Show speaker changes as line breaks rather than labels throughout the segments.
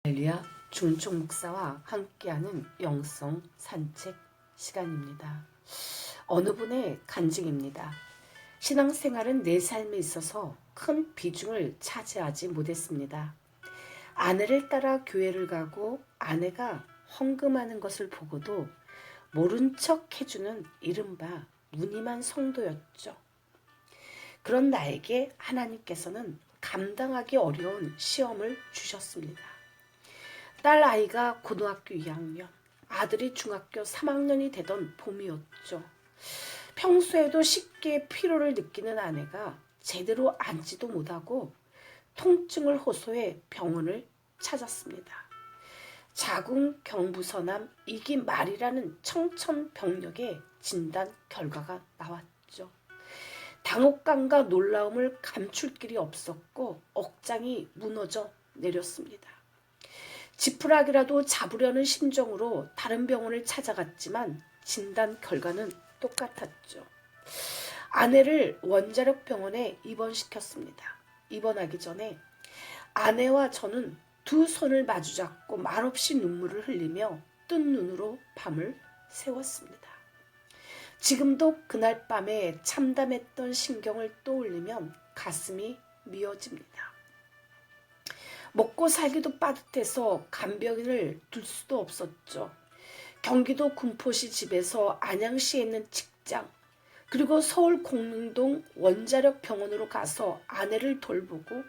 할렐루야, 중총 목사와 함께하는 영성 산책 시간입니다. 어느 분의 간증입니다. 신앙생활은 내 삶에 있어서 큰 비중을 차지하지 못했습니다. 아내를 따라 교회를 가고 아내가 헌금하는 것을 보고도 모른 척 해주는 이른바 무늬만 성도였죠. 그런 나에게 하나님께서는 감당하기 어려운 시험을 주셨습니다. 딸 아이가 고등학교 2학년, 아들이 중학교 3학년이 되던 봄이었죠. 평소에도 쉽게 피로를 느끼는 아내가 제대로 앉지도 못하고 통증을 호소해 병원을 찾았습니다. 자궁 경부선암 2기 말이라는 청천벽력의 진단 결과가 나왔죠. 당혹감과 놀라움을 감출 길이 없었고 억장이 무너져 내렸습니다. 지푸라기라도 잡으려는 심정으로 다른 병원을 찾아갔지만 진단 결과는 똑같았죠. 아내를 원자력 병원에 입원시켰습니다. 입원하기 전에 아내와 저는 두 손을 마주잡고 말없이 눈물을 흘리며 뜬 눈으로 밤을 새웠습니다. 지금도 그날 밤에 참담했던 심경을 떠올리면 가슴이 미어집니다. 먹고 살기도 빠듯해서 간병인을 둘 수도 없었죠. 경기도 군포시 집에서 안양시에 있는 직장, 그리고 서울 공릉동 원자력 병원으로 가서 아내를 돌보고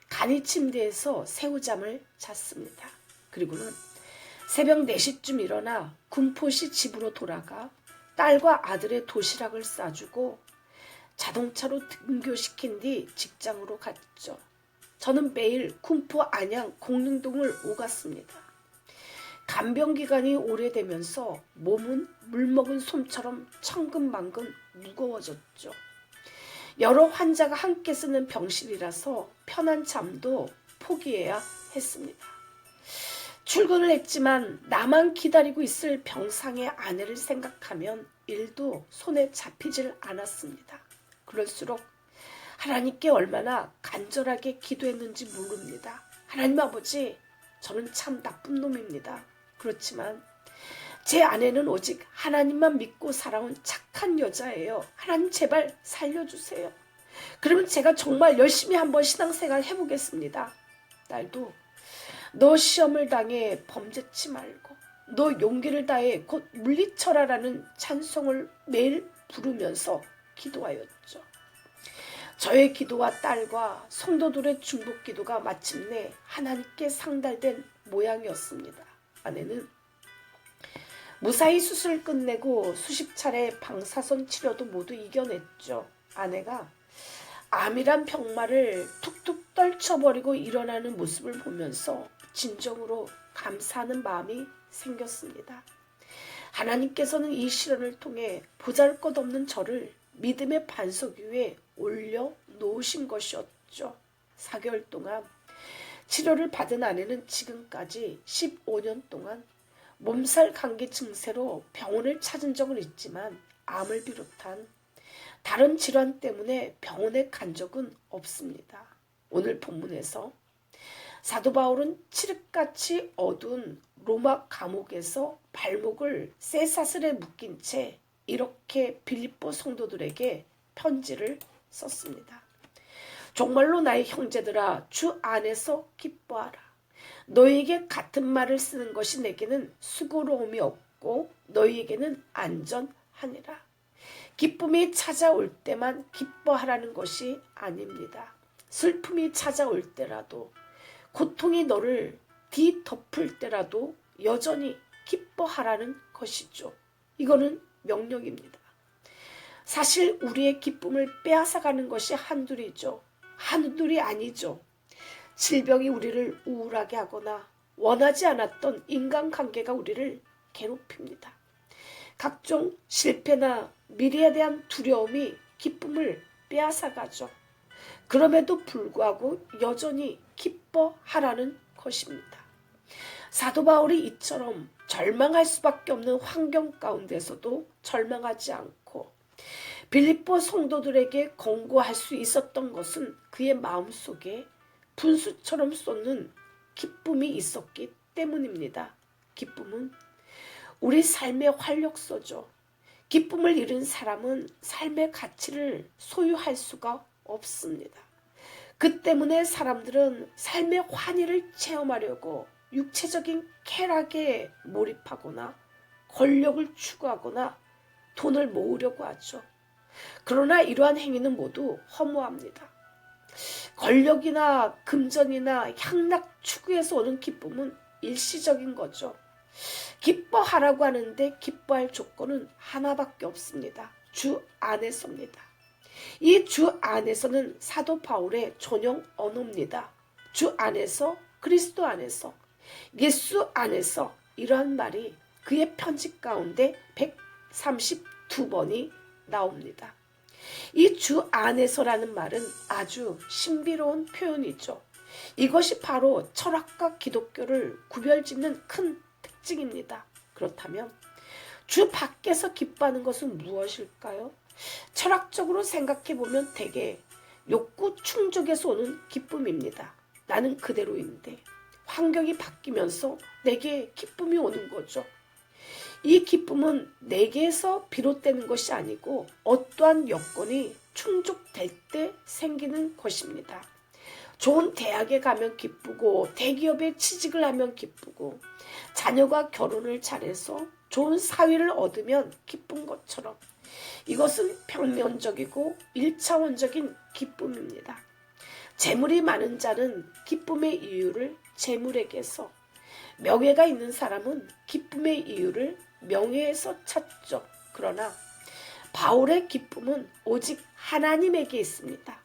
간이 침대에서 새우잠을 잤습니다. 그리고는 새벽 4시쯤 일어나 군포시 집으로 돌아가 딸과 아들의 도시락을 싸주고 자동차로 등교시킨 뒤 직장으로 갔죠. 저는 매일 군포 안양 공릉동을 오갔습니다. 간병기간이 오래되면서 몸은 물먹은 솜처럼 천근만근 무거워졌죠. 여러 환자가 함께 쓰는 병실이라서 편한 잠도 포기해야 했습니다. 출근을 했지만 나만 기다리고 있을 병상의 아내를 생각하면 일도 손에 잡히질 않았습니다. 그럴수록 하나님께 얼마나 간절하게 기도했는지 모릅니다. 하나님 아버지, 저는 참 나쁜 놈입니다. 그렇지만 제 아내는 오직 하나님만 믿고 살아온 착한 여자예요. 하나님 제발 살려주세요. 그러면 제가 정말 열심히 한번 신앙생활 해보겠습니다. 딸도 너 시험을 당해 범죄치 말고 너 용기를 다해 곧 물리쳐라라는 찬송을 매일 부르면서 기도하였죠. 저의 기도와 딸과 성도들의 중복 기도가 마침내 하나님께 상달된 모양이었습니다. 아내는 무사히 수술을 끝내고 수십 차례 방사선 치료도 모두 이겨냈죠. 아내가 암이란 병마를 툭툭 떨쳐버리고 일어나는 모습을 보면서 진정으로 감사하는 마음이 생겼습니다. 하나님께서는 이 시련을 통해 보잘것없는 저를 믿음의 반석 위에 올려놓으신 것이었죠. 4개월 동안 치료를 받은 아내는 지금까지 15년 동안 몸살 감기 증세로 병원을 찾은 적은 있지만 암을 비롯한 다른 질환 때문에 병원에 간 적은 없습니다. 오늘 본문에서 사도 바울은 칠흑같이 어두운 로마 감옥에서 발목을 쇠사슬에 묶인 채 이렇게 빌립보 성도들에게 편지를 썼습니다. 정말로 나의 형제들아, 주 안에서 기뻐하라. 너희에게 같은 말을 쓰는 것이 내게는 수고로움이 없고 너희에게는 안전하니라. 기쁨이 찾아올 때만 기뻐하라는 것이 아닙니다. 슬픔이 찾아올 때라도, 고통이 너를 뒤덮을 때라도 여전히 기뻐하라는 것이죠. 이거는 명령입니다. 사실 우리의 기쁨을 빼앗아가는 것이 한둘이죠. 한둘이 아니죠. 질병이 우리를 우울하게 하거나 원하지 않았던 인간관계가 우리를 괴롭힙니다. 각종 실패나 미래에 대한 두려움이 기쁨을 빼앗아가죠. 그럼에도 불구하고 여전히 기뻐하라는 것입니다. 사도 바울이 이처럼 절망할 수밖에 없는 환경 가운데서도 절망하지 않고 빌립보 성도들에게 권고할 수 있었던 것은 그의 마음속에 분수처럼 쏟는 기쁨이 있었기 때문입니다. 기쁨은 우리 삶의 활력소죠. 기쁨을 잃은 사람은 삶의 가치를 소유할 수가 없습니다. 그 때문에 사람들은 삶의 환희를 체험하려고 육체적인 쾌락에 몰입하거나 권력을 추구하거나 돈을 모으려고 하죠. 그러나 이러한 행위는 모두 허무합니다. 권력이나 금전이나 향락 추구에서 오는 기쁨은 일시적인 거죠. 기뻐하라고 하는데 기뻐할 조건은 하나밖에 없습니다. 주 안에서입니다. 이 주 안에서는 사도 바울의 전용 언어입니다. 주 안에서, 그리스도 안에서, 예수 안에서, 이러한 말이 그의 편지 가운데 132번이 나옵니다. 이 주 안에서라는 말은 아주 신비로운 표현이죠. 이것이 바로 철학과 기독교를 구별짓는 큰 특징입니다. 그렇다면 주 밖에서 기뻐하는 것은 무엇일까요? 철학적으로 생각해보면 대개 욕구 충족에서 오는 기쁨입니다. 나는 그대로인데 환경이 바뀌면서 내게 기쁨이 오는 거죠. 이 기쁨은 내게서 비롯되는 것이 아니고 어떠한 여건이 충족될 때 생기는 것입니다. 좋은 대학에 가면 기쁘고 대기업에 취직을 하면 기쁘고 자녀가 결혼을 잘해서 좋은 사위를 얻으면 기쁜 것처럼 이것은 평면적이고 1차원적인 기쁨입니다. 재물이 많은 자는 기쁨의 이유를 재물에게서, 명예가 있는 사람은 기쁨의 이유를 명예에서 찾죠. 그러나 바울의 기쁨은 오직 하나님에게 있습니다.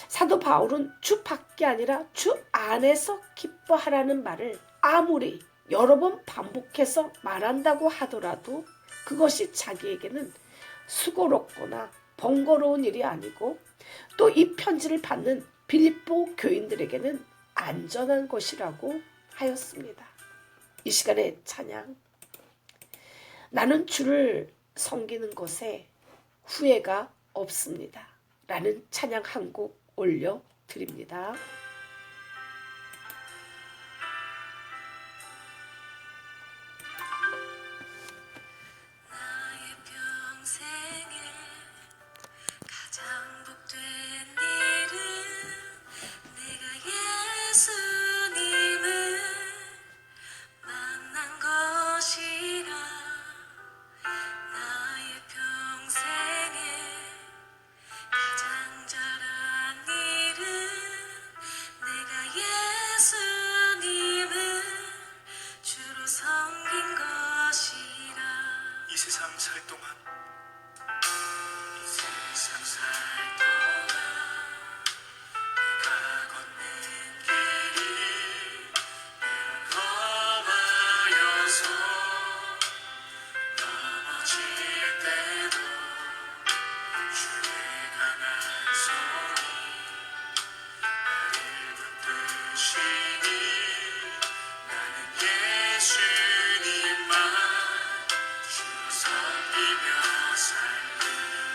사도 바울은 주 밖이 아니라 주 안에서 기뻐하라는 말을 아무리 여러 번 반복해서 말한다고 하더라도 그것이 자기에게는 수고롭거나 번거로운 일이 아니고 또 이 편지를 받는 빌립보 교인들에게는 안전한 것이라고 하였습니다. 이 시간에 찬양, 나는 주를 섬기는 것에 후회가 없습니다. 라는 찬양 한 곡 올려드립니다.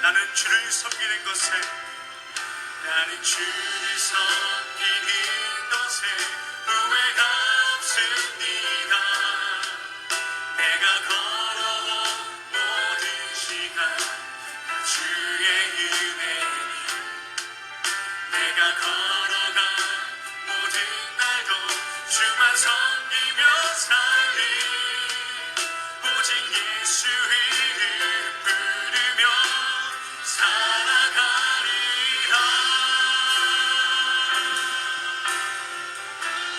나는 주를 섬기는 것에, 나는 주를 섬기는 것에 후회가 없습니다. 내가 걸어온 모든 시간 다 주의 은혜니, 내가 걸어간 모든 날도 주만 섬기며 살리, 오직 예수 이름 부르며 살아가리라.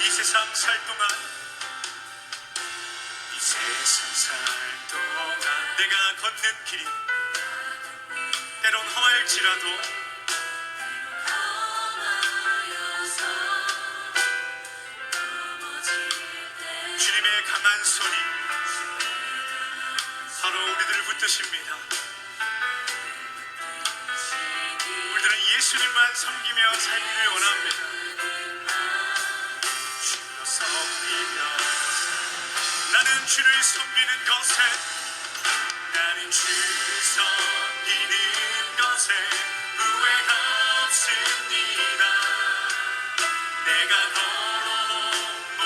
이 세상 살 동안, 이 세상 살 동안 내가 걷는 길이 때론 험할지라도 주님의 강한 손이 바로 우리들을 붙드십니다. 우리들은 예수님만 섬기며 살기를 원합니다. 주로 섬기며 나는 주를 섬기는 것에, 나는 주를 섬기는 것에 후회가 없습니다. 내가 걸어온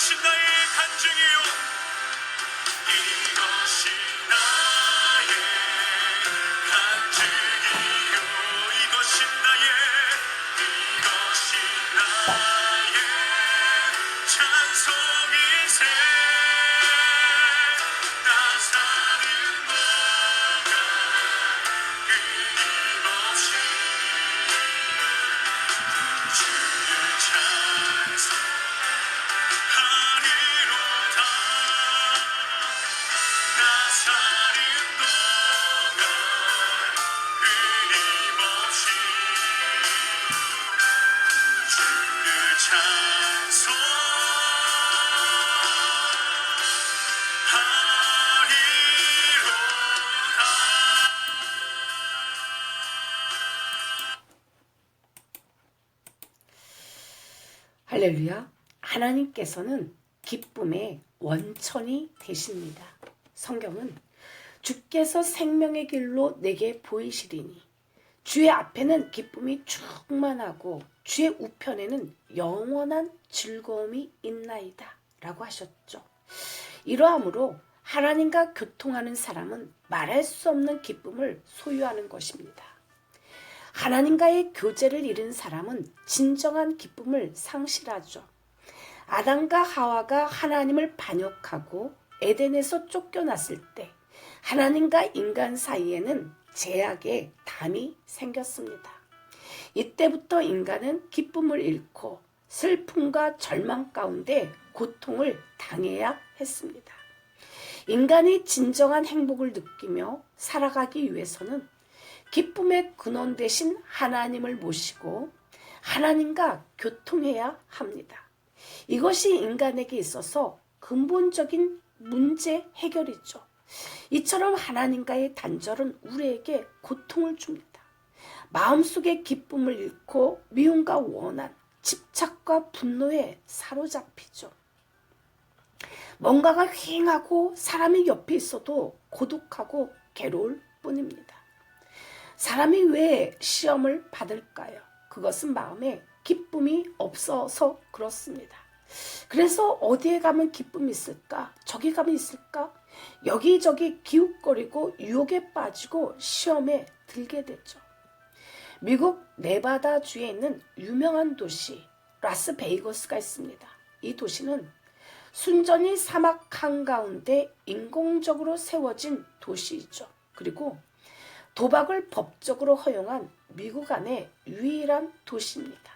이것이 나의 간증이요 이것이 나의 간증이요 이것이 나의 찬송이세 나 사는 동안 끊임없이 주를 찬송하리로다 나 사는 동안 끊임없이 주를
할렐루야. 하나님께서는 기쁨의 원천이 되십니다. 성경은 주께서 생명의 길로 내게 보이시리니 주의 앞에는 기쁨이 충만하고 주의 우편에는 영원한 즐거움이 있나이다 라고 하셨죠. 이러함으로 하나님과 교통하는 사람은 말할 수 없는 기쁨을 소유하는 것입니다. 하나님과의 교제를 잃은 사람은 진정한 기쁨을 상실하죠. 아담과 하와가 하나님을 반역하고 에덴에서 쫓겨났을 때 하나님과 인간 사이에는 제약의 담이 생겼습니다. 이때부터 인간은 기쁨을 잃고 슬픔과 절망 가운데 고통을 당해야 했습니다. 인간이 진정한 행복을 느끼며 살아가기 위해서는 기쁨의 근원 되신 하나님을 모시고 하나님과 교통해야 합니다. 이것이 인간에게 있어서 근본적인 문제 해결이죠. 이처럼 하나님과의 단절은 우리에게 고통을 줍니다. 마음속의 기쁨을 잃고 미움과 원한, 집착과 분노에 사로잡히죠. 뭔가가 휑하고 사람이 옆에 있어도 고독하고 괴로울 뿐입니다. 사람이 왜 시험을 받을까요? 그것은 마음에 기쁨이 없어서 그렇습니다. 그래서 어디에 가면 기쁨이 있을까? 저기 가면 있을까? 여기저기 기웃거리고 유혹에 빠지고 시험에 들게 되죠. 미국 네바다주에 있는 유명한 도시 라스베이거스가 있습니다. 이 도시는 순전히 사막 한가운데 인공적으로 세워진 도시이죠. 그리고 도박을 법적으로 허용한 미국 안의 유일한 도시입니다.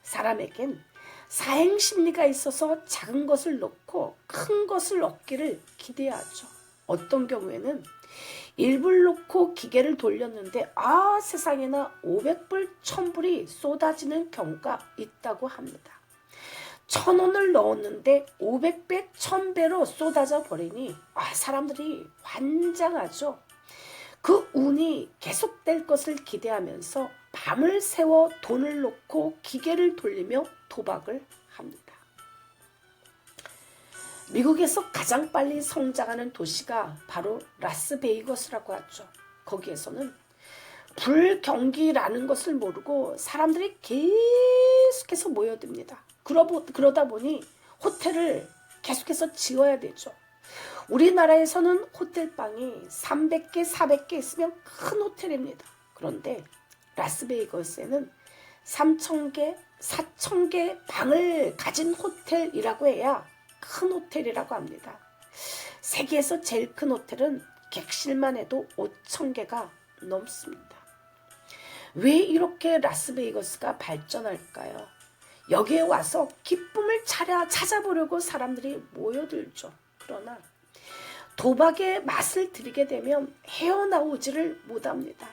사람에겐 사행심리가 있어서 작은 것을 놓고 큰 것을 얻기를 기대하죠. 어떤 경우에는 1불 놓고 기계를 돌렸는데 세상에나 500불, 1000불이 쏟아지는 경우가 있다고 합니다. 1000원을 넣었는데 500배, 1000배로 쏟아져 버리니 사람들이 환장하죠. 그 운이 계속될 것을 기대하면서 밤을 새워 돈을 놓고 기계를 돌리며 도박을 합니다. 미국에서 가장 빨리 성장하는 도시가 바로 라스베이거스라고 하죠. 거기에서는 불경기라는 것을 모르고 사람들이 계속해서 모여듭니다. 그러다 보니 호텔을 계속해서 지어야 되죠. 우리나라에서는 호텔방이 300개, 400개 있으면 큰 호텔입니다. 그런데 라스베이거스에는 3000개, 4000개 방을 가진 호텔이라고 해야 큰 호텔이라고 합니다. 세계에서 제일 큰 호텔은 객실만 해도 5000개가 넘습니다. 왜 이렇게 라스베이거스가 발전할까요? 여기에 와서 기쁨을 찾아보려고 사람들이 모여들죠. 그러나 도박의 맛을 들이게 되면 헤어나오지를 못합니다.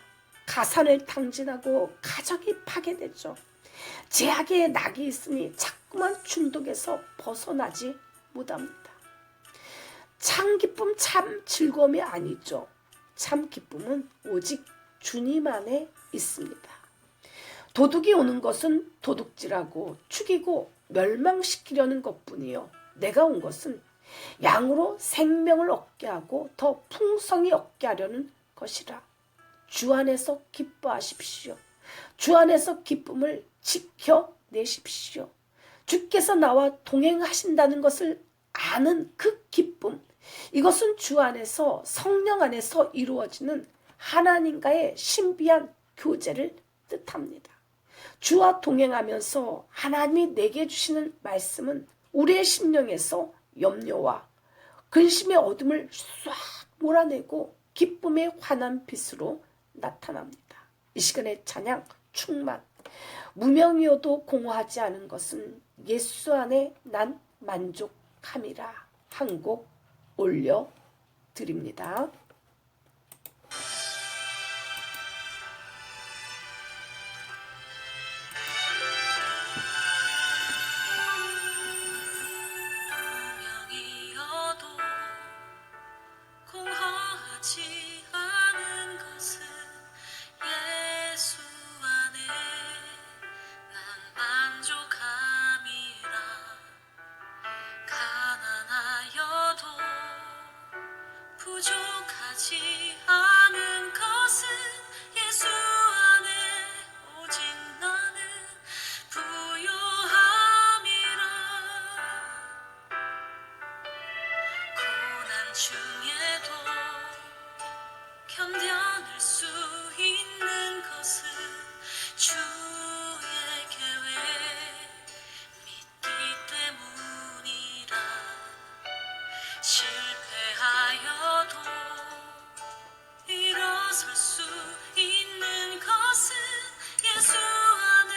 가산을 탕진하고 가정이 파괴되죠. 제약의 낙이 있으니 자꾸만 중독에서 벗어나지 못합니다. 참 기쁨, 참 즐거움이 아니죠. 참 기쁨은 오직 주님 안에 있습니다. 도둑이 오는 것은 도둑질하고 죽이고 멸망시키려는 것뿐이요. 내가 온 것은 양으로 생명을 얻게 하고 더 풍성히 얻게 하려는 것이라. 주 안에서 기뻐하십시오. 주 안에서 기쁨을 지켜내십시오. 주께서 나와 동행하신다는 것을 아는 그 기쁨, 이것은 주 안에서 성령 안에서 이루어지는 하나님과의 신비한 교제를 뜻합니다. 주와 동행하면서 하나님이 내게 주시는 말씀은 우리의 심령에서 염려와 근심의 어둠을 싹 몰아내고 기쁨의 환한 빛으로 나타납니다. 이 시간의 찬양 충만, 무명이어도 공허하지 않은 것은 예수 안에 난 만족함이라 한 곡 올려드립니다.
무명이어도 공허하지 않은 것은 예수 안에 난 만족함이라. 가난하여도 부족하지 않은 것은 예수 안에 오직 나는 부요함이라. 고난 중에도 견뎌낼 수 있는 것은 주의 계획 믿기 때문이라. 실패하여도 일어설 수 있는 것은 예수 안에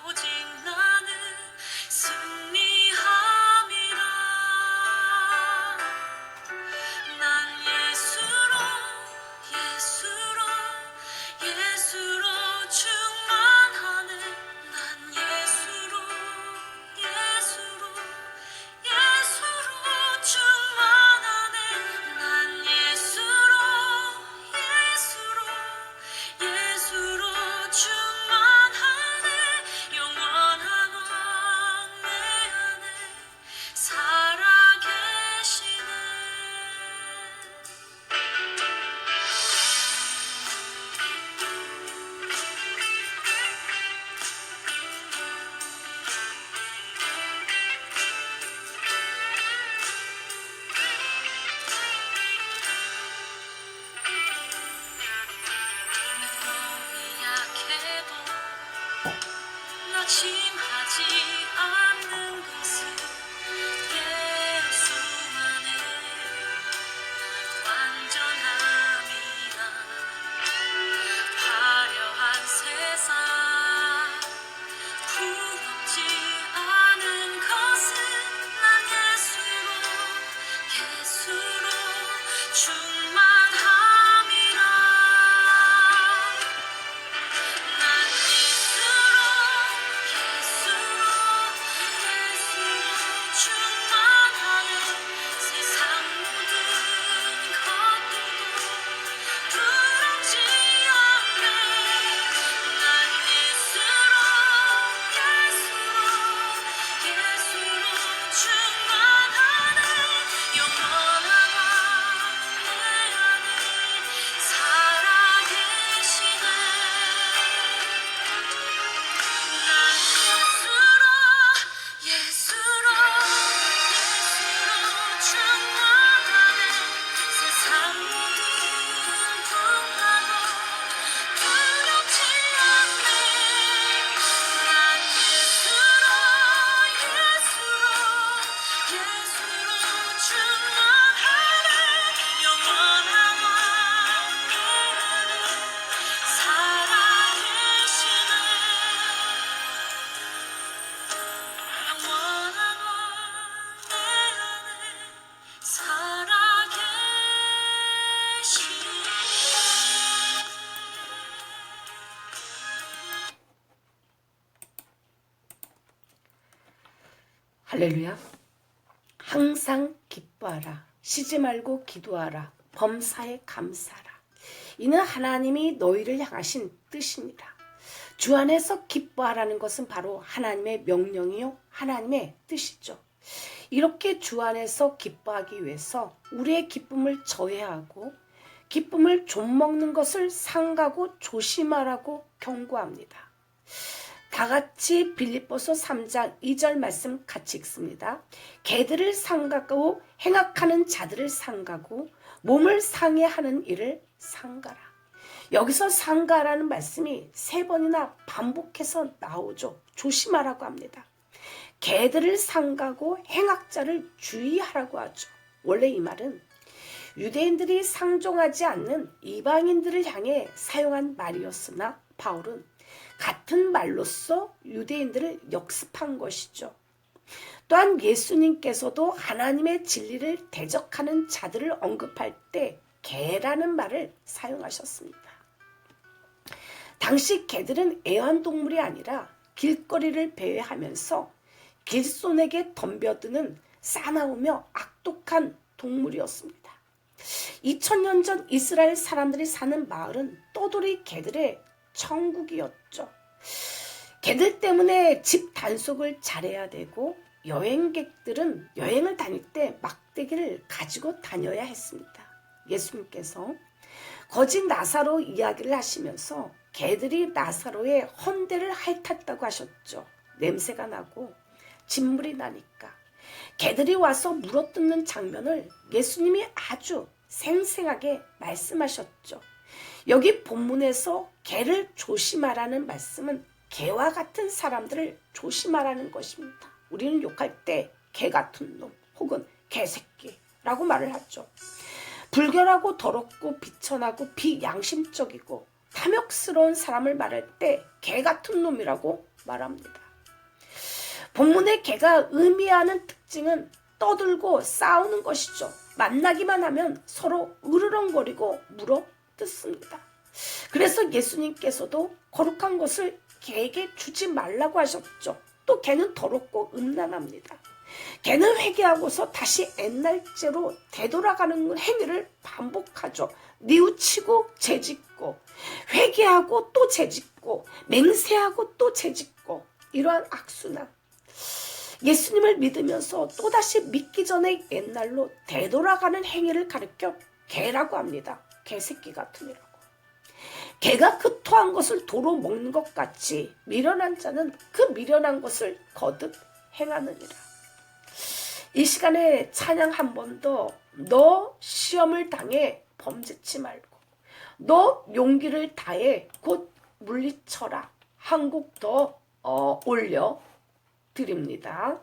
오직 나는 승리함이라. 난 예수로 충만하네. 난 예수로 충만하네. 난 예수로 충만하네. 영원한 왕 내 안에 살아계시네. 몸이 약해도 낙심하지 않는 것은 예수 안에 완전함이라. 화려한 세상 부럽지 않은 것은 난 예수로 충만함이라. 난 예수로 충만하네. 세상 모든 것들도 부럽지 않네. 난 예수로 충만하네. 영원한 왕 내 안에 살아계시네. 난 예수로 충만하네. 세상 모든 풍파도 두렵지 않네. 난 예수로 충만하네. 영원한 왕 내 안에 살아계시네. 영원한 왕 내 안에 살아계시네.
할렐루야. 항상 기뻐하라. 쉬지 말고 기도하라. 범사에 감사하라. 이는 하나님이 너희를 향하신 뜻이니라. 주 안에서 기뻐하라는 것은 바로 하나님의 명령이요 하나님의 뜻이죠. 이렇게 주 안에서 기뻐하기 위해서 우리의 기쁨을 저해하고 기쁨을 좀먹는 것을 삼가고 조심하라고 경고합니다. 다 같이 빌립보서 3장 2절 말씀 같이 읽습니다. 개들을 상가고 행악하는 자들을 상가고 몸을 상해하는 일을 상가라. 여기서 상가라는 말씀이 3번이나 반복해서 나오죠. 조심하라고 합니다. 개들을 상가고 행악자를 주의하라고 하죠. 원래 이 말은 유대인들이 상종하지 않는 이방인들을 향해 사용한 말이었으나 바울은 같은 말로써 유대인들을 역습한 것이죠. 또한 예수님께서도 하나님의 진리를 대적하는 자들을 언급할 때 개라는 말을 사용하셨습니다. 당시 개들은 애완동물이 아니라 길거리를 배회하면서 길손에게 덤벼드는 싸나우며 악독한 동물이었습니다. 2000년 전 이스라엘 사람들이 사는 마을은 떠돌이 개들의 천국이었죠. 개들 때문에 집 단속을 잘해야 되고 여행객들은 여행을 다닐 때 막대기를 가지고 다녀야 했습니다. 예수님께서 거짓 나사로 이야기를 하시면서 개들이 나사로의 헌대를 핥았다고 하셨죠. 냄새가 나고 진물이 나니까 개들이 와서 물어뜯는 장면을 예수님이 아주 생생하게 말씀하셨죠. 여기 본문에서 개를 조심하라는 말씀은 개와 같은 사람들을 조심하라는 것입니다. 우리는 욕할 때 개 같은 놈 혹은 개새끼라고 말을 하죠. 불결하고 더럽고 비천하고 비양심적이고 탐욕스러운 사람을 말할 때 개 같은 놈이라고 말합니다. 본문의 개가 의미하는 특징은 떠들고 싸우는 것이죠. 만나기만 하면 서로 으르렁거리고 물어뜯습니다. 그래서 예수님께서도 거룩한 것을 개에게 주지 말라고 하셨죠. 또 개는 더럽고 음란합니다. 개는 회개하고서 다시 옛날째로 되돌아가는 행위를 반복하죠. 뉘우치고 재짓고 회개하고 또 재짓고 맹세하고 또 재짓고 이러한 악순환. 예수님을 믿으면서 또다시 믿기 전에 옛날로 되돌아가는 행위를 가리켜 개라고 합니다. 개새끼 같은 이라고. 개가 그 토한 것을 도로 먹는 것 같이 미련한 자는 그 미련한 것을 거듭 행하느니라. 이 시간에 찬양 한 번 더. 너 시험을 당해 범죄치 말고 너 용기를 다해 곧 물리쳐라. 한 곡 더 올려 드립니다.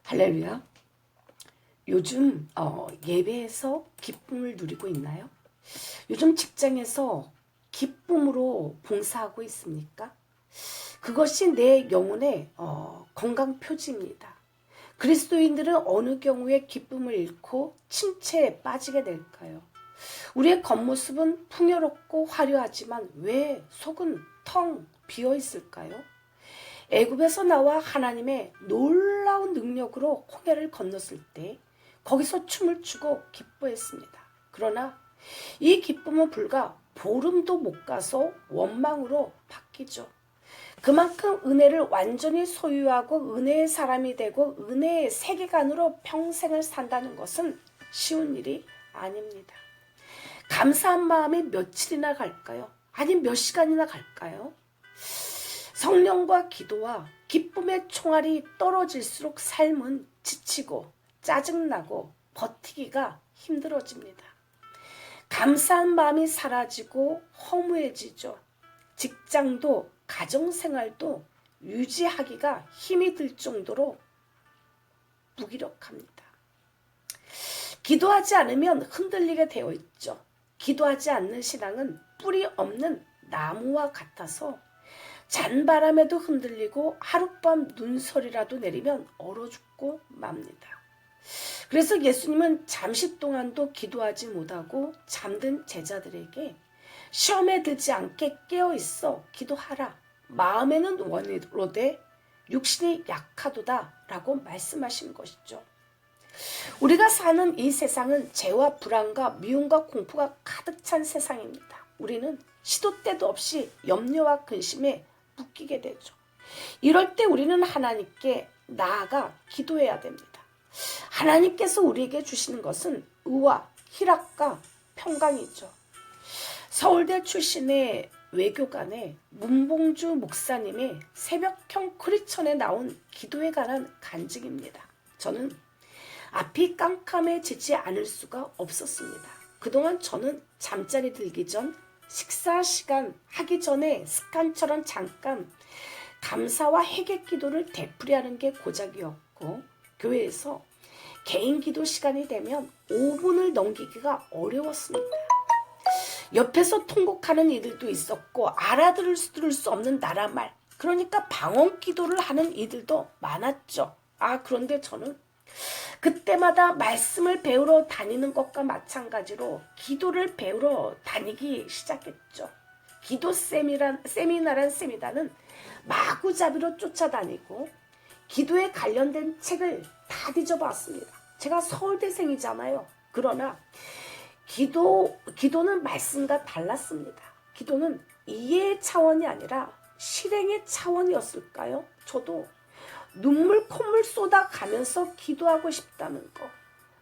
할렐루야. 요즘 예배에서 기쁨을 누리고 있나요? 요즘 직장에서 기쁨으로 봉사하고 있습니까? 그것이 내 영혼의 건강 표지입니다. 그리스도인들은 어느 경우에 기쁨을 잃고 침체에 빠지게 될까요? 우리의 겉모습은 풍요롭고 화려하지만 왜 속은 텅 비어 있을까요? 애굽에서 나와 하나님의 놀라운 능력으로 홍해를 건넜을 때 거기서 춤을 추고 기뻐했습니다. 그러나 이 기쁨은 불과 보름도 못 가서 원망으로 바뀌죠. 그만큼 은혜를 완전히 소유하고 은혜의 사람이 되고 은혜의 세계관으로 평생을 산다는 것은 쉬운 일이 아닙니다. 감사한 마음이 며칠이나 갈까요? 아니 몇 시간이나 갈까요? 성령과 기도와 기쁨의 총알이 떨어질수록 삶은 지치고 짜증나고 버티기가 힘들어집니다. 감사한 마음이 사라지고 허무해지죠. 직장도 가정생활도 유지하기가 힘이 들 정도로 무기력합니다. 기도하지 않으면 흔들리게 되어 있죠. 기도하지 않는 신앙은 뿌리 없는 나무와 같아서 잔바람에도 흔들리고 하룻밤 눈설이라도 내리면 얼어 죽고 맙니다. 그래서 예수님은 잠시 동안도 기도하지 못하고 잠든 제자들에게 시험에 들지 않게 깨어있어 기도하라. 마음에는 원이로되 육신이 약하도다 라고 말씀하신 것이죠. 우리가 사는 이 세상은 죄와 불안과 미움과 공포가 가득 찬 세상입니다. 우리는 시도 때도 없이 염려와 근심에 묶이게 되죠. 이럴 때 우리는 하나님께 나아가 기도해야 됩니다. 하나님께서 우리에게 주시는 것은 의와 희락과 평강이죠. 서울대 출신의 외교관의 문봉주 목사님의 새벽형 크리천에 나온 기도에 관한 간증입니다. 저는 앞이 깜깜해지지 않을 수가 없었습니다. 그동안 저는 잠자리 들기 전 식사 시간 하기 전에 습관처럼 잠깐 감사와 회개 기도를 되풀이하는 게 고작이었고 교회에서 개인 기도 시간이 되면 5분을 넘기기가 어려웠습니다. 옆에서 통곡하는 이들도 있었고 알아들을 수 없는 나라말, 그러니까 방언 기도를 하는 이들도 많았죠. 그런데 저는 그때마다 말씀을 배우러 다니는 것과 마찬가지로 기도를 배우러 다니기 시작했죠. 기도 세미나란 세미나는 마구잡이로 쫓아다니고 기도에 관련된 책을 다 뒤져봤습니다. 제가 서울대생이잖아요. 그러나 기도는 말씀과 달랐습니다. 기도는 이해의 차원이 아니라 실행의 차원이었을까요? 저도 눈물 콧물 쏟아가면서 기도하고 싶다는 거.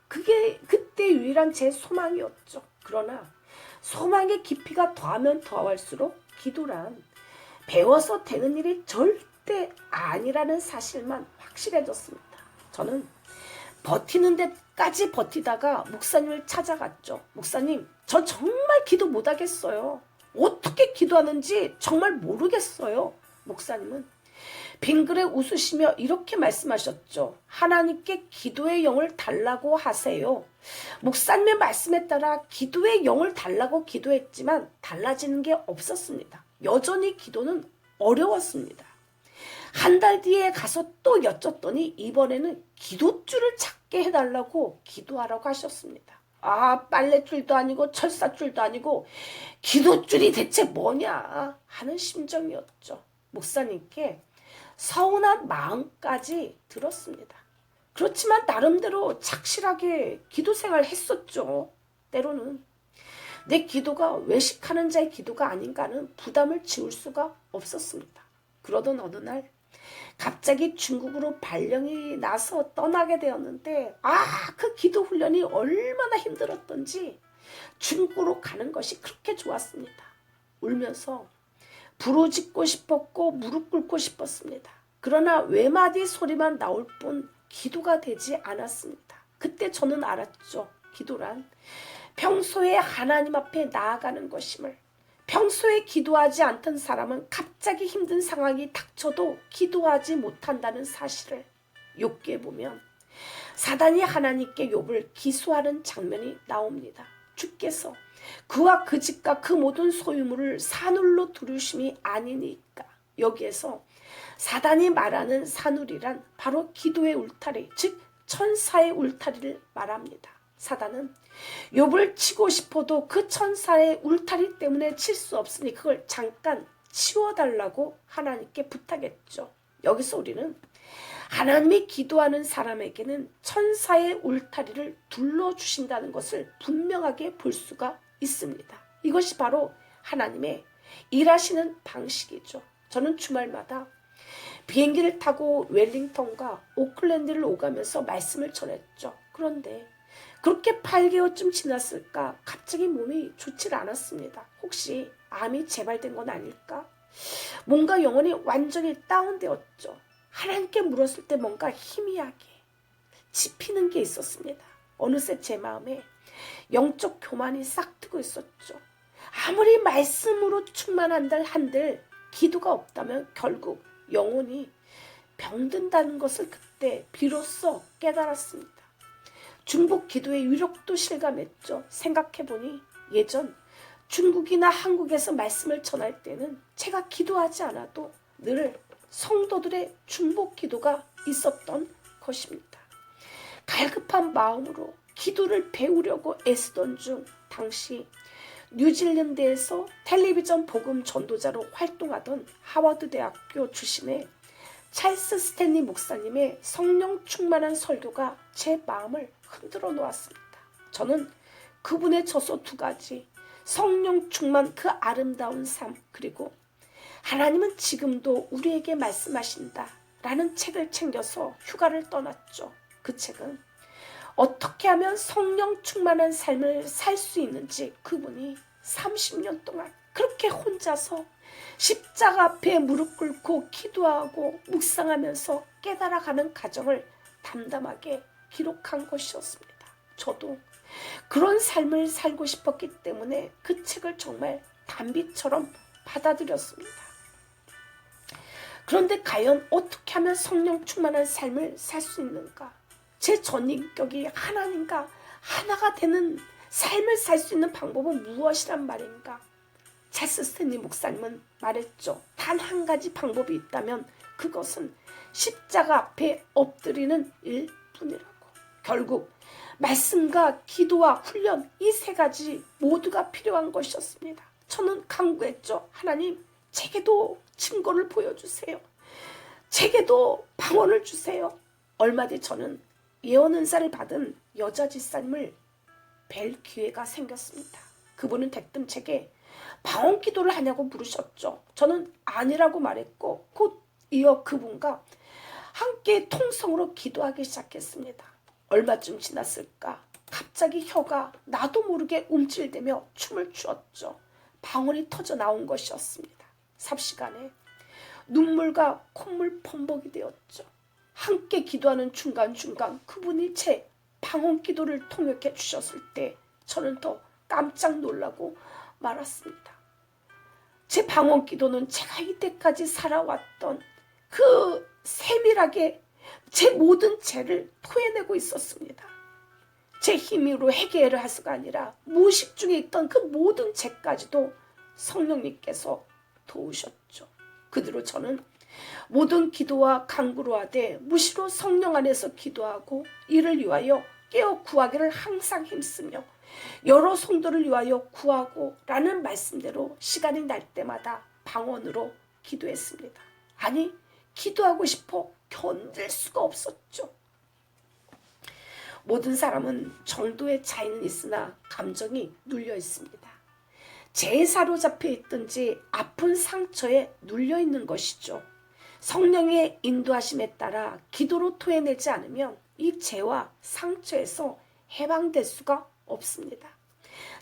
그게 그때 유일한 제 소망이었죠. 그러나 소망의 깊이가 더하면 더할수록 기도란 배워서 되는 일이 절대 아니라는 사실만 확실해졌습니다. 저는 버티는 데까지 버티다가 목사님을 찾아갔죠. 목사님, 저 정말 기도 못하겠어요. 어떻게 기도하는지 정말 모르겠어요. 목사님은 빙그레 웃으시며 이렇게 말씀하셨죠. 하나님께 기도의 영을 달라고 하세요. 목사님의 말씀에 따라 기도의 영을 달라고 기도했지만 달라지는 게 없었습니다. 여전히 기도는 어려웠습니다. 한 달 뒤에 가서 또 여쭸더니 이번에는 기도줄을 찾게 해달라고 기도하라고 하셨습니다. 빨랫줄도 아니고 철사줄도 아니고 기도줄이 대체 뭐냐 하는 심정이었죠. 목사님께 서운한 마음까지 들었습니다. 그렇지만 나름대로 착실하게 기도 생활 했었죠. 때로는 내 기도가 외식하는 자의 기도가 아닌가는 부담을 지울 수가 없었습니다. 그러던 어느 날 갑자기 중국으로 발령이 나서 떠나게 되었는데 그 기도 훈련이 얼마나 힘들었던지 중국으로 가는 것이 그렇게 좋았습니다. 울면서 부르짖고 싶었고 무릎 꿇고 싶었습니다. 그러나 외마디 소리만 나올 뿐 기도가 되지 않았습니다. 그때 저는 알았죠. 기도란 평소에 하나님 앞에 나아가는 것임을. 평소에 기도하지 않던 사람은 갑자기 힘든 상황이 닥쳐도 기도하지 못한다는 사실을. 욥기에 보면 사단이 하나님께 욥을 기소하는 장면이 나옵니다. 주께서 그와 그 집과 그 모든 소유물을 산울로 두르심이 아니니까. 여기에서 사단이 말하는 산울이란 바로 기도의 울타리, 즉 천사의 울타리를 말합니다. 사단은 욥을 치고 싶어도 그 천사의 울타리 때문에 칠 수 없으니 그걸 잠깐 치워달라고 하나님께 부탁했죠. 여기서 우리는 하나님이 기도하는 사람에게는 천사의 울타리를 둘러주신다는 것을 분명하게 볼 수가 있습니다. 이것이 바로 하나님의 일하시는 방식이죠. 저는 주말마다 비행기를 타고 웰링턴과 오클랜드를 오가면서 말씀을 전했죠. 그런데 그렇게 8개월쯤 지났을까 갑자기 몸이 좋지 않았습니다. 혹시 암이 재발된 건 아닐까? 뭔가 영혼이 완전히 다운되었죠. 하나님께 물었을 때 뭔가 희미하게 짚히는 게 있었습니다. 어느새 제 마음에 영적 교만이 싹 트고 있었죠. 아무리 말씀으로 충만한들 기도가 없다면 결국 영혼이 병든다는 것을 그때 비로소 깨달았습니다. 중복 기도의 위력도 실감했죠. 생각해보니 예전 중국이나 한국에서 말씀을 전할 때는 제가 기도하지 않아도 늘 성도들의 중복 기도가 있었던 것입니다. 갈급한 마음으로 기도를 배우려고 애쓰던 중 당시 뉴질랜드에서 텔레비전 복음 전도자로 활동하던 하워드 대학교 출신의 찰스 스탠리 목사님의 성령 충만한 설교가 제 마음을 흔들어 놓았습니다. 저는 그분의 저서 2가지, 성령 충만 그 아름다운 삶, 그리고 하나님은 지금도 우리에게 말씀하신다 라는 책을 챙겨서 휴가를 떠났죠. 그 책은 어떻게 하면 성령 충만한 삶을 살 수 있는지 그분이 30년 동안 그렇게 혼자서 십자가 앞에 무릎 꿇고 기도하고 묵상하면서 깨달아가는 과정을 담담하게 기록한 것이었습니다. 저도 그런 삶을 살고 싶었기 때문에 그 책을 정말 단비처럼 받아들였습니다. 그런데 과연 어떻게 하면 성령 충만한 삶을 살 수 있는가? 제 전인격이 하나님과 하나가 되는 삶을 살 수 있는 방법은 무엇이란 말인가? 찰스 스탠리 목사님은 말했죠. 단 한 가지 방법이 있다면 그것은 십자가 앞에 엎드리는 일뿐이라고. 결국 말씀과 기도와 훈련, 이 3가지 모두가 필요한 것이었습니다. 저는 간구했죠. 하나님, 제게도 증거를 보여주세요. 제게도 방언을 주세요. 얼마 뒤 저는 예언 은사를 받은 여자 집사님을 뵐 기회가 생겼습니다. 그분은 대뜸 제게 방언 기도를 하냐고 물으셨죠. 저는 아니라고 말했고 곧 이어 그분과 함께 통성으로 기도하기 시작했습니다. 얼마쯤 지났을까? 갑자기 혀가 나도 모르게 움찔대며 춤을 추었죠. 방언이 터져 나온 것이었습니다. 삽시간에 눈물과 콧물 범벅이 되었죠. 함께 기도하는 중간중간 그분이 제 방언 기도를 통역해 주셨을 때 저는 더 깜짝 놀라고 말았습니다. 제 방언 기도는 제가 이때까지 살아왔던 그 세밀하게 제 모든 죄를 토해내고 있었습니다. 제 힘으로 해결을 할 수가 아니라 무의식 중에 있던 그 모든 죄까지도 성령님께서 도우셨죠. 그 뒤로 저는 모든 기도와 간구로 하되 무시로 성령 안에서 기도하고 이를 위하여 깨어 구하기를 항상 힘쓰며 여러 성도를 위하여 구하고 라는 말씀대로 시간이 날 때마다 방언으로 기도했습니다. 아니, 기도하고 싶어 견딜 수가 없었죠. 모든 사람은 정도의 차이는 있으나 감정이 눌려 있습니다. 죄에 사로잡혀 있든지 아픈 상처에 눌려 있는 것이죠. 성령의 인도하심에 따라 기도로 토해내지 않으면 이 죄와 상처에서 해방될 수가 없습니다.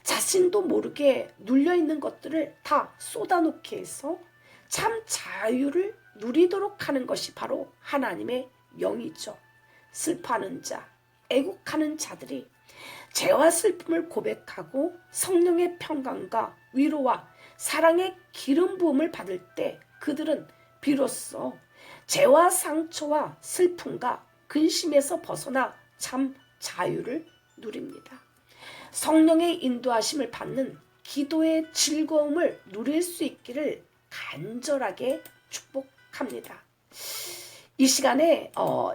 자신도 모르게 눌려있는 것들을 다 쏟아놓게 해서 참 자유를 누리도록 하는 것이 바로 하나님의 영이죠. 슬퍼하는 자, 애곡하는 자들이 죄와 슬픔을 고백하고 성령의 평강과 위로와 사랑의 기름 부음을 받을 때 그들은 비로소 죄와 상처와 슬픔과 근심에서 벗어나 참 자유를 누립니다. 성령의 인도하심을 받는 기도의 즐거움을 누릴 수 있기를 간절하게 축복합니다. 이 시간에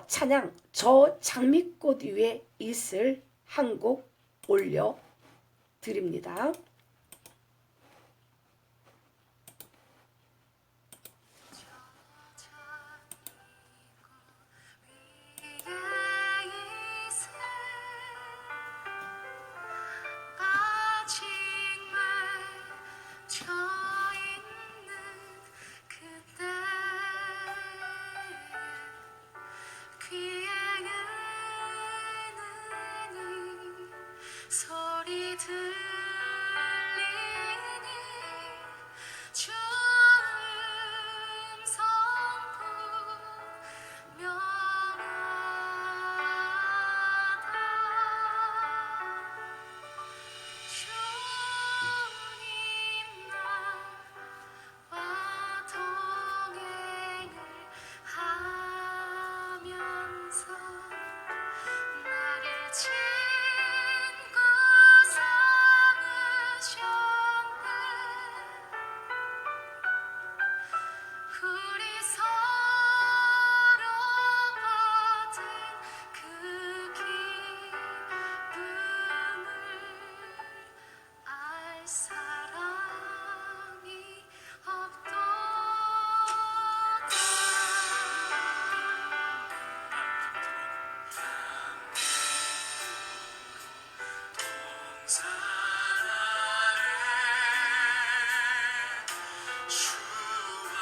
찬양 저 장미꽃 위에 있을 한 곡 올려드립니다.
아직 맺혀 있는 그때 귀에 은은히 소리 들리니 주 음성 분명하다 주님 나와 동행을 하면서 나를 친구 삼으셨네 우리 서로 받은 그 기쁨을 알 사람이 없도다
동산 아래 주와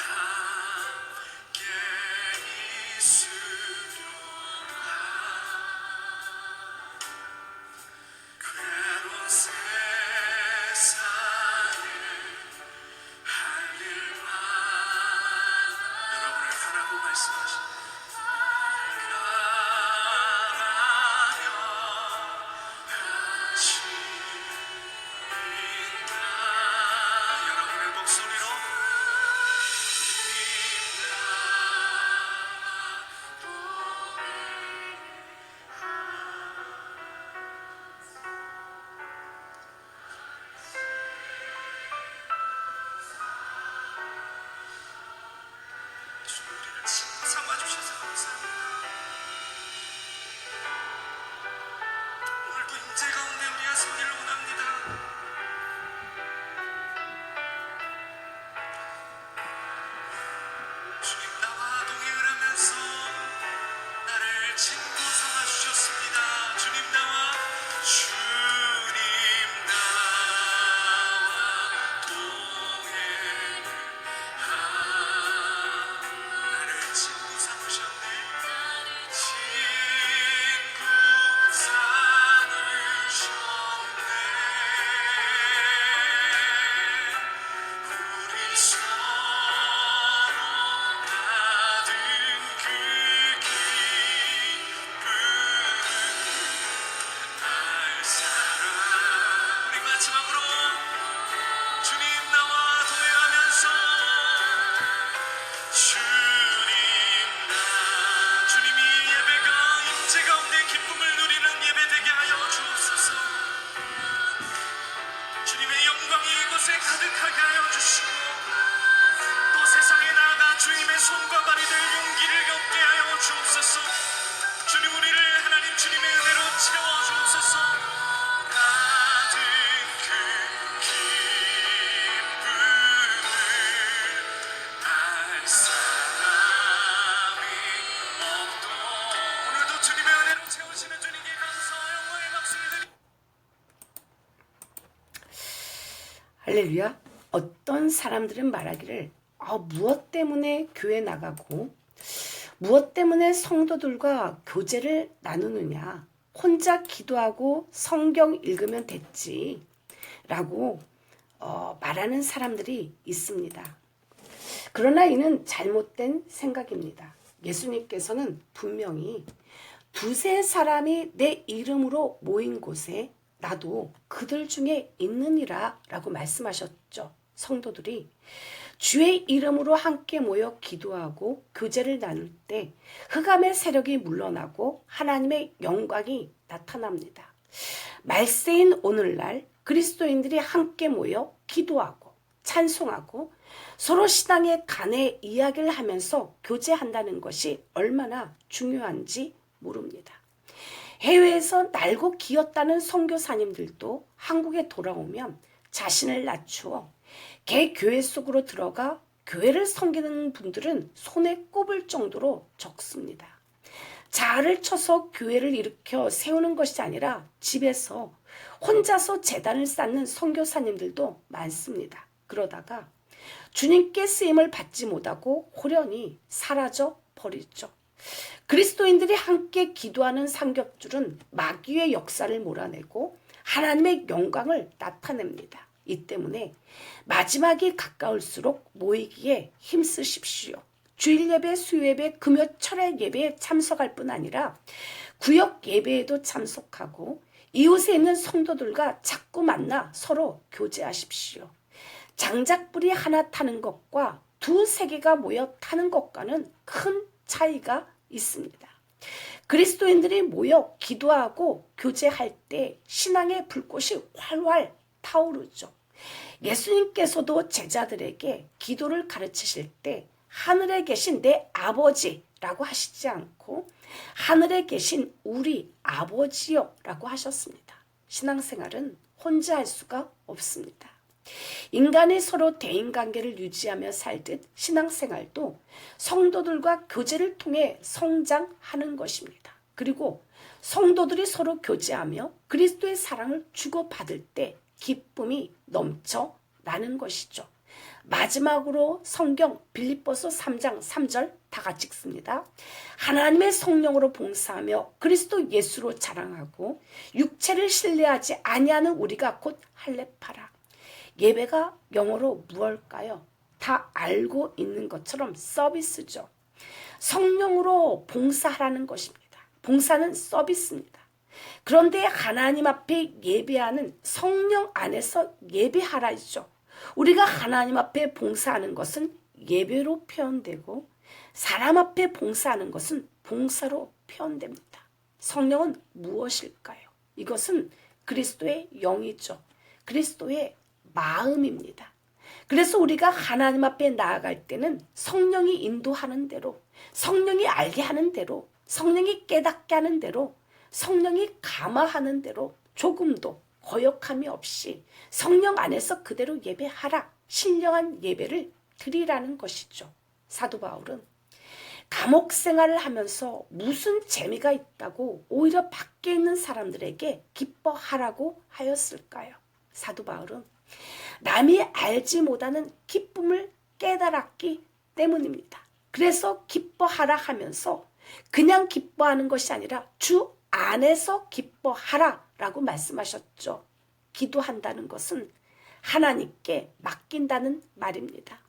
함께 있으려나 괴로운 세상에 할 일만 여러분을 가라고 말씀하십니다. 여러분의 목소리로 우리를 참아주셔서 감사합니다. 오늘도 임재 가운데 우리가 서기를 원합니다. 주님 나와 동행을 하면서 나를 친구 삼아주셨습니다. 주님 나와 동행을 나를 친구 삼으셨네. 친구 삼으셨네. 우리 서로 받은 그 기쁨을 알 사람 우리 마지막으로 주님 나와 동행하면서 주님이 예배가 임재 가운데 기쁨을 누리는 예배 되게 하여 주옵소서. 주님의 영광이 이곳에 가득하게 하여 주시고 또 세상에 나아가 주님의 손과 발이 될 용기를 얻게 하여 주옵소서. 주님 우리를 하나님 주님의 은혜로 채워 주옵소서. 받은 그 기쁨을 알 사람이 없도 오늘도 주님의 은혜로 채우시는 주님께 감사 영광의 박수를 드립니다.
할렐루야. 어떤 사람들은 말하기를 무엇 때문에 교회 나가고 무엇 때문에 성도들과 교제를 나누느냐 혼자 기도하고 성경 읽으면 됐지 라고 말하는 사람들이 있습니다. 그러나 이는 잘못된 생각입니다. 예수님께서는 분명히 두세 사람이 내 이름으로 모인 곳에 나도 그들 중에 있느니라 라고 말씀하셨죠. 성도들이 주의 이름으로 함께 모여 기도하고 교제를 나눌 때 흑암의 세력이 물러나고 하나님의 영광이 나타납니다. 말세인 오늘날 그리스도인들이 함께 모여 기도하고 찬송하고 서로 신앙의 간의 이야기를 하면서 교제한다는 것이 얼마나 중요한지 모릅니다. 해외에서 날고 기었다는 선교사님들도 한국에 돌아오면 자신을 낮추어 개교회 속으로 들어가 교회를 섬기는 분들은 손에 꼽을 정도로 적습니다. 자아를 쳐서 교회를 일으켜 세우는 것이 아니라 집에서 혼자서 제단을 쌓는 선교사님들도 많습니다. 그러다가 주님께 쓰임을 받지 못하고 호련히 사라져 버리죠. 그리스도인들이 함께 기도하는 삼겹줄은 마귀의 역사를 몰아내고 하나님의 영광을 나타냅니다. 이 때문에 마지막이 가까울수록 모이기에 힘쓰십시오. 주일 예배, 수요 예배, 금요 철야 예배에 참석할 뿐 아니라 구역 예배에도 참석하고 이웃에 있는 성도들과 자꾸 만나 서로 교제하십시오. 장작불이 하나 타는 것과 두세 개가 모여 타는 것과는 큰 차이가 있습니다. 그리스도인들이 모여 기도하고 교제할 때 신앙의 불꽃이 활활 타오르죠. 예수님께서도 제자들에게 기도를 가르치실 때 하늘에 계신 내 아버지라고 하시지 않고 하늘에 계신 우리 아버지요 라고 하셨습니다. 신앙생활은 혼자 할 수가 없습니다. 인간이 서로 대인관계를 유지하며 살듯 신앙생활도 성도들과 교제를 통해 성장하는 것입니다. 그리고 성도들이 서로 교제하며 그리스도의 사랑을 주고받을 때 기쁨이 넘쳐나는 것이죠. 마지막으로 성경 빌립보서 3장 3절 다 같이 읽습니다. 하나님의 성령으로 봉사하며 그리스도 예수로 자랑하고 육체를 신뢰하지 아니하는 우리가 곧 할례파라. 예배가 영어로 무엇일까요? 다 알고 있는 것처럼 서비스죠. 성령으로 봉사하라는 것입니다. 봉사는 서비스입니다. 그런데 하나님 앞에 예배하는 성령 안에서 예배하라죠. 우리가 하나님 앞에 봉사하는 것은 예배로 표현되고 사람 앞에 봉사하는 것은 봉사로 표현됩니다. 성령은 무엇일까요? 이것은 그리스도의 영이죠. 그리스도의 마음입니다. 그래서 우리가 하나님 앞에 나아갈 때는 성령이 인도하는 대로, 성령이 알게 하는 대로, 성령이 깨닫게 하는 대로, 성령이 감화하는 대로 조금도 거역함이 없이 성령 안에서 그대로 예배하라, 신령한 예배를 드리라는 것이죠. 사도 바울은 감옥 생활을 하면서 무슨 재미가 있다고 오히려 밖에 있는 사람들에게 기뻐하라고 하였을까요? 사도 바울은 남이 알지 못하는 기쁨을 깨달았기 때문입니다. 그래서 기뻐하라 하면서 그냥 기뻐하는 것이 아니라 주 안에서 기뻐하라라고 말씀하셨죠. 기도한다는 것은 하나님께 맡긴다는 말입니다.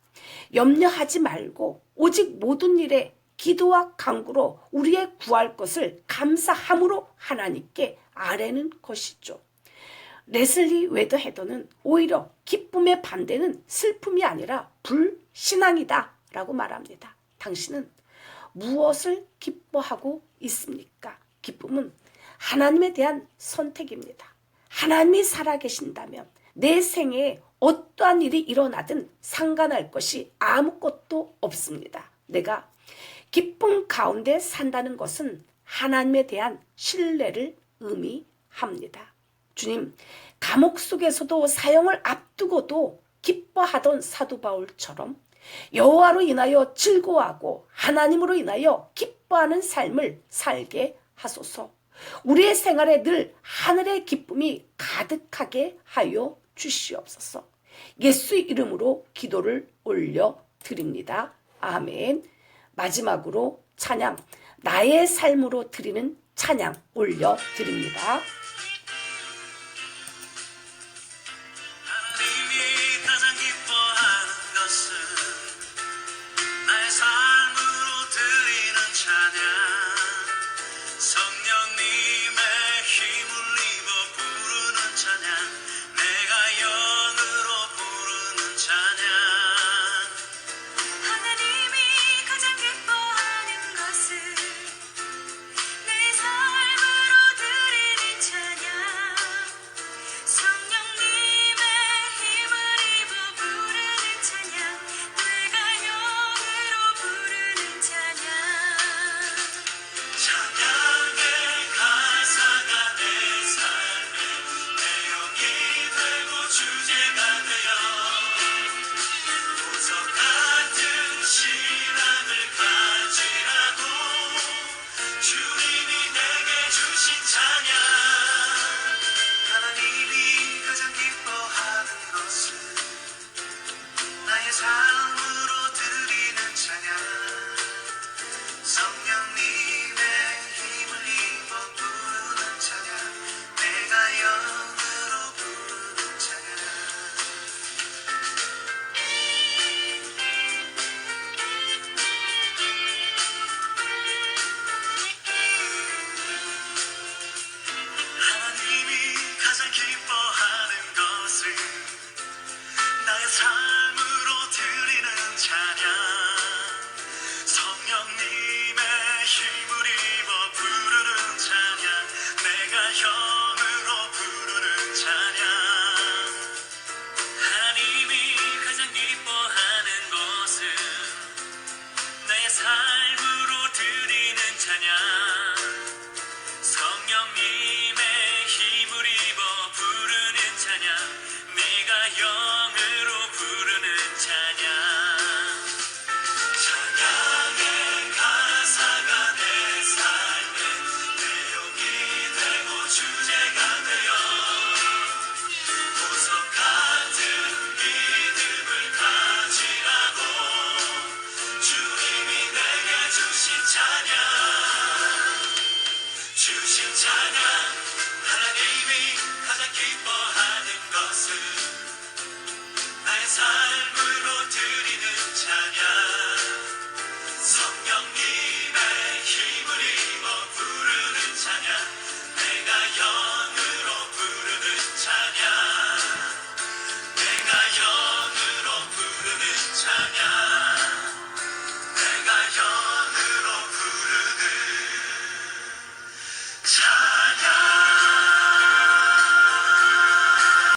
염려하지 말고 오직 모든 일에 기도와 간구로 우리의 구할 것을 감사함으로 하나님께 아뢰는 것이죠. 레슬리 웨더 헤더는 오히려 기쁨의 반대는 슬픔이 아니라 불신앙이다 라고 말합니다. 당신은 무엇을 기뻐하고 있습니까? 기쁨은 하나님에 대한 선택입니다. 하나님이 살아계신다면 내 생애에 어떠한 일이 일어나든 상관할 것이 아무것도 없습니다. 내가 기쁨 가운데 산다는 것은 하나님에 대한 신뢰를 의미합니다. 주님, 감옥 속에서도 사형을 앞두고도 기뻐하던 사도 바울처럼 여호와로 인하여 즐거워하고 하나님으로 인하여 기뻐하는 삶을 살게 하소서. 우리의 생활에 늘 하늘의 기쁨이 가득하게 하여 주시옵소서. 예수 이름으로 기도를 올려 드립니다. 아멘. 마지막으로 찬양, 나의 삶으로 드리는 찬양 올려 드립니다.